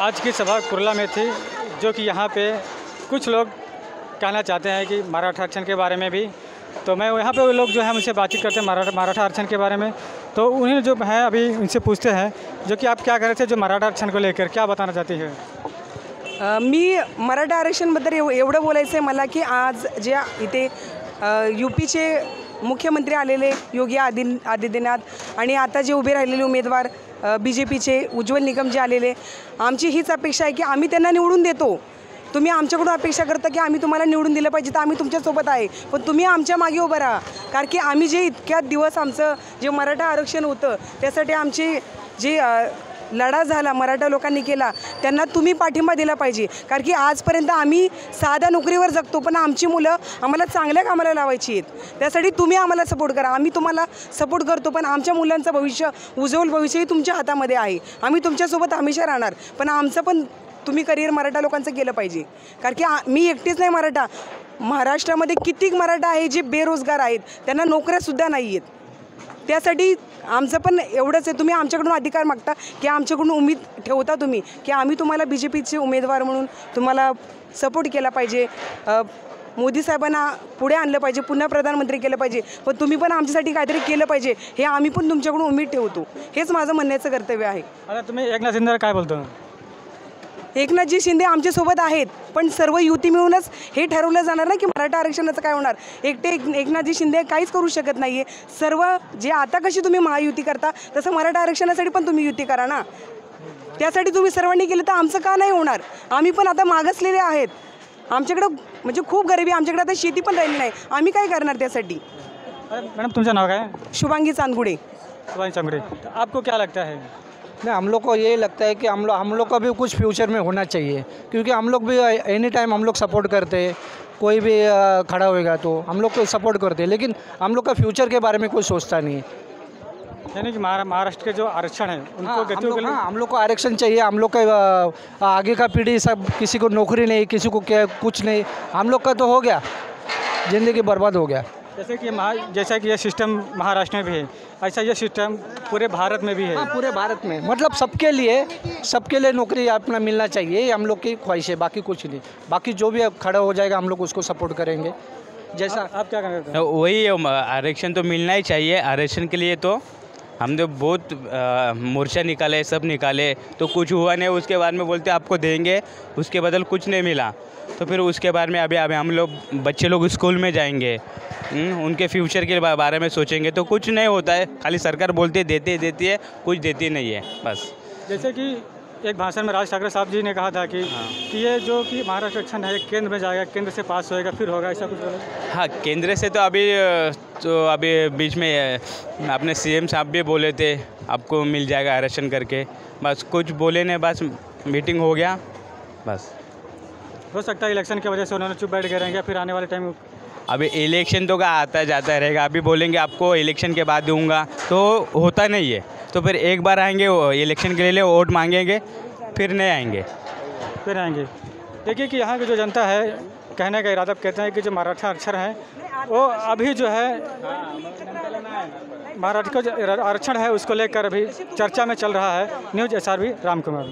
आज की सभा कुर्ला में थी, जो कि यहाँ पे कुछ लोग कहना चाहते हैं कि मराठा आरक्षण के बारे में भी। तो मैं यहाँ पे वो लोग जो है मुझसे बातचीत करते हैं मराठा आरक्षण के बारे में। तो उन्हें जो है अभी उनसे पूछते हैं जो कि आप क्या कह रहे थे जो मराठा आरक्षण को लेकर क्या बताना चाहती है। मी मराठा आरक्षणबद्दल एवढं बोलायचं आहे मला की आज जे इथे यूपीचे मुख्यमंत्री आलेले योगी आदित्यनाथ आणि आता जे उभे राहिलेले उमेदवार BJPचे उज्ज्वल निकम जे आलेले, आमची हीच अपेक्षा आहे की आम्ही त्यांना निवडून देतो। तुम्ही आमच्याकडून अपेक्षा करता की आम्ही तुम्हाला निवडून दिलं पाहिजे, तर आम्ही तुमच्यासोबत आहे, पण तुम्ही आमच्या मागे उभं राहा। कारण की आम्ही जे इतक्या दिवस आमचं जे मराठा आरक्षण होतं त्यासाठी आमची जे लढा झाला मराठा लोकांनी केला त्यांना तुम्ही पाठिंबा दिला पाहिजे। कारण की आजपर्यंत आम्ही साध्या नोकरीवर जगतो, पण आमची मुलं आम्हाला चांगल्या कामाला लावायची आहेत। त्यासाठी तुम्ही आम्हाला सपोर्ट करा, आम्ही तुम्हाला सपोर्ट करतो, पण आमच्या मुलांचं भविष्य उज्ज्वल भविष्यही तुमच्या हातामध्ये आहे। आम्ही तुमच्यासोबत हमेशा राहणार, पण आमचं पण तुम्ही करिअर मराठा लोकांचं केलं पाहिजे। कारण की मी एकटीच नाही मराठा, महाराष्ट्रामध्ये कितीक मराठा आहे जे बेरोजगार आहेत, त्यांना नोकऱ्यासुद्धा नाही आहेत। त्यासाठी आमचं पण एवढंच आहे, तुम्ही आमच्याकडून अधिकार मागता की आमच्याकडून उमेद ठेवता तुम्ही की आम्ही तुम्हाला BJPचे उमेदवार म्हणून तुम्हाला सपोर्ट केला पाहिजे, मोदी साहेबांना पुढे आणलं पाहिजे, पुन्हा प्रधानमंत्री केलं पाहिजे, पण तुम्ही पण आमच्यासाठी काहीतरी केलं पाहिजे हे आम्ही पण तुमच्याकडून उमेद ठेवतो। हेच माझं म्हणण्याचं कर्तव्य आहे। आता तुम्ही एकनाथ शिंदे काय बोलतो? एकनाथजी शिंदे आमच्यासोबत आहेत, पण सर्व युती मिळूनच हे ठरवलं जाणार ना की मराठा आरक्षणाचं काय होणार। एकनाथजी शिंदे काहीच करू शकत नाही आहे। सर्व जे आता कशी तुम्ही महायुती करता तसं मराठा आरक्षणासाठी पण तुम्ही युती करा ना। त्यासाठी तुम्ही सर्वांनी केलं तर आमचं का नाही होणार? आम्ही पण आता मागासलेले आहेत, आमच्याकडं म्हणजे खूप गरिबी, आमच्याकडे आता शेती पण राहिली नाही, आम्ही काय करणार त्यासाठी? मैडम तुमचं नाव काय? शुभांगी चांदगुडे। शुभांगी चांदगुडे, आपको क्या लगता है? नहीं, हम लोग को ये लगता है कि हम लोग का भी कुछ फ्यूचर में होना चाहिए, क्योंकि हम लोग भी एनी टाइम हम लोग सपोर्ट करते हैं, कोई भी खड़ा होएगा तो हम लोग को सपोर्ट करते हैं, लेकिन हम लोग का फ्यूचर के बारे में कोई सोचता नहीं है। यानी कि महाराष्ट्र के जो आरक्षण है उनको गतियों के लिए हम लोग को आरक्षण चाहिए। हम लोग का आगे का पीढ़ी सब, किसी को नौकरी नहीं, किसी को क्या कुछ नहीं, हम लोग का तो हो गया, ज़िंदगी बर्बाद हो गया। जैसा कि ये सिस्टम महाराष्ट्र में भी है, ऐसा ये सिस्टम पूरे भारत में भी है। हाँ, पूरे भारत में, मतलब सबके लिए नौकरी अपना मिलना चाहिए, ये हम लोग की ख्वाहिश है, बाकी कुछ नहीं। बाकी जो भी खड़ा हो जाएगा हम लोग उसको सपोर्ट करेंगे। जैसा आप क्या कहते हैं? वही आरक्षण तो मिलना ही चाहिए। आरक्षण के लिए तो हमने बहुत मोर्चा निकाले, सब निकाले, तो कुछ हुआ नहीं। उसके बाद में बोलते आपको देंगे, उसके बदल कुछ नहीं मिला। तो फिर उसके बाद में अभी हम लोग बच्चे लोग स्कूल में जाएंगे, उनके फ्यूचर के बारे में सोचेंगे, तो कुछ नहीं होता है। खाली सरकार बोलते देती है, कुछ देती नहीं है बस। जैसे कि एक भाषण में राज ठाकरे साहब जी ने कहा था कि ये जो कि महाराष्ट्र आरक्षण है केंद्र में जाएगा, केंद्र से पास होएगा फिर होगा, ऐसा कुछ बोला। हाँ, केंद्र से तो अभी बीच में अपने CM साहब भी बोले थे आपको मिल जाएगा आरक्षण करके, बस कुछ बोले नहीं, बस मीटिंग हो गया बस। हो सकता है इलेक्शन की वजह से उन्होंने चुप बैठ गए रहेंगे, फिर आने वाले टाइम अभी इलेक्शन तो का आता जाता रहेगा। अभी बोलेंगे आपको इलेक्शन के बाद दूंगा, तो होता नहीं है। तो फिर एक बार आएंगे इलेक्शन के लिए वोट मांगेंगे, फिर नहीं आएंगे। देखिए कि यहाँ की जो जनता है, कहने का इरादा कहते हैं कि जो मराठा आरक्षण है वो अभी जो है मराठा का जो आरक्षण है उसको लेकर अभी चर्चा में चल रहा है। News SRB Ramkumar.